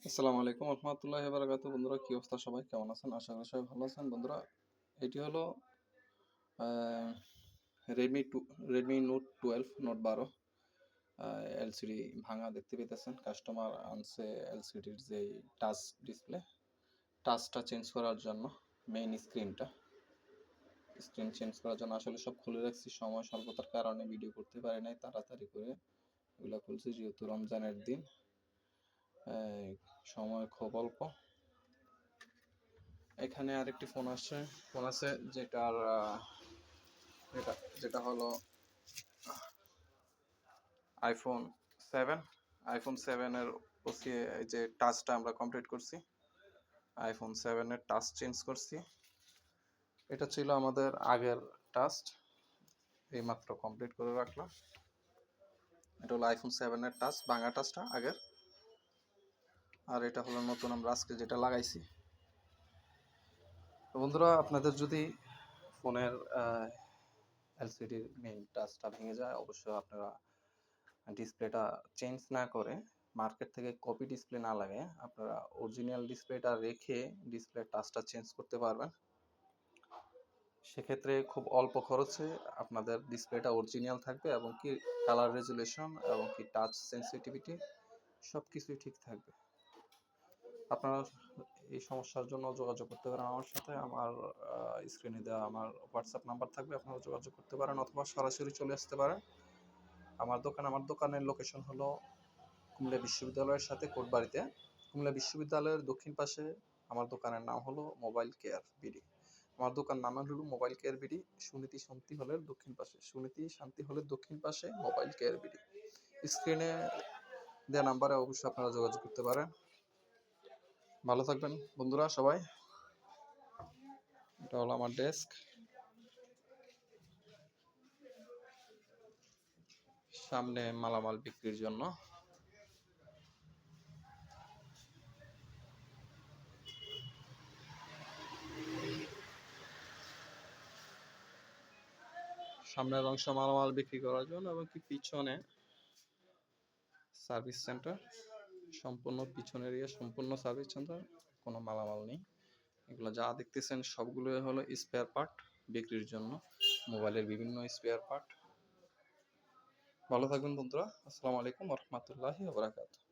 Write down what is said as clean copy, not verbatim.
আসসালামু আলাইকুম রহমতুল্লাহি ওয়া বারাকাতুহু। বন্ধুরা, কি অবস্থা? সবাই কেমন আছেন? আশা করি সবাই ভালো আছেন। বন্ধুরা, এটি হলো রেডমি রেডমি নোট 12 এলসিডি ভাঙা দেখতে পেতেছেন। কাস্টমার আনছে এলসিডির যে টাচ ডিসপ্লে, টাচটা চেঞ্জ করার জন্য মেইন স্ক্রিন চেঞ্জ করার জন্য আসলে সব খুলে রাখছি। সময় স্বল্পতার কারণে ভিডিও করতে পারি নাই, তাড়াতাড়ি করে এগুলো খুলছি যেহেতু রমজানের দিন, সময় খুব অল্প। এখানে আরেকটি ফোন আছে যেটা হলো আইফোন 7। আইফোন 7-এর যে টাচটা আমরা কমপ্লিট করছি, আইফোন 7-এর টাচ চেঞ্জ করছি। এটা ছিল আমাদের আগের টাচ, এইমাত্র কমপ্লিট করে রাখলাম। এটা হলো আইফোন 7-এর টাচ, ভাঙা টাচটা আগের। আর এটা হলো নতুন আমরা আজকে যেটা লাগাইছি। বন্ধুরা, আপনাদের যদি ফোনের এলসিডির মেইন টাচটা ভেঙে যায়, অবশ্যই আপনারা ডিসপ্লেটা চেঞ্জ না করে, মার্কেট থেকে কপি ডিসপ্লে না লাগে, আপনারা অরিজিনাল ডিসপ্লেটা রেখে ডিসপ্লে টাচটা চেঞ্জ করতে পারবেন। সেক্ষেত্রে খুব অল্প খরচে আপনাদের ডিসপ্লেটা অরিজিনাল থাকবে এবং কি কালার রেজুলেশন এবং কি টাচ সেন্সিটিভিটি সব কিছুই ঠিক থাকবে। আপনারা এই সমস্যার জন্য যোগাযোগ করতে পারেন আমার সাথে। আমার স্ক্রিনে দেওয়া আমার হোয়াটসঅ্যাপ নাম্বার থাকবে, আপনারা যোগাযোগ করতে পারেন অথবা সরাসরি চলে আসতে পারেন আমার দোকানের লোকেশন হলো কুমিল্লা বিশ্ববিদ্যালয়ের সাথে কোটবাড়িতে। কুমিল্লা বিশ্ববিদ্যালয়ের দক্ষিণ পাশে আমার দোকানের নাম হলো মোবাইল কেয়ার বিডি। আমার দোকান নাম হলো মোবাইল কেয়ার বিডি, সুনীতি শান্তি হলের দক্ষিণ পাশে, সুনীতি শান্তি হলের দক্ষিণ পাশে মোবাইল কেয়ার বিডি। স্ক্রিনে দেওয়া নাম্বারে অবশ্যই আপনারা যোগাযোগ করতে পারেন। ভালো থাকবেন বন্ধুরা সবাই। এটা হলো আমার ডেস্ক, সামনে মালামাল বিক্রির জন্য। সামনের অংশ মালামাল বিক্রি করার জন্য এবং কি পিছনে সার্ভিস সেন্টার, সম্পূর্ণ পিছনের সম্পূর্ণ সার্ভিস সেন্টার, কোনো মালামাল নেই। এগুলো যা দেখতেছেন সবগুলো হলো স্পেয়ার পার্ট বিক্রির জন্য, মোবাইলের বিভিন্ন স্পেয়ার পার্ট। ভালো থাকবেন বন্ধুরা। আসসালামু আলাইকুম রহমতুল্লাহি ওয়া বারাকাতুহু।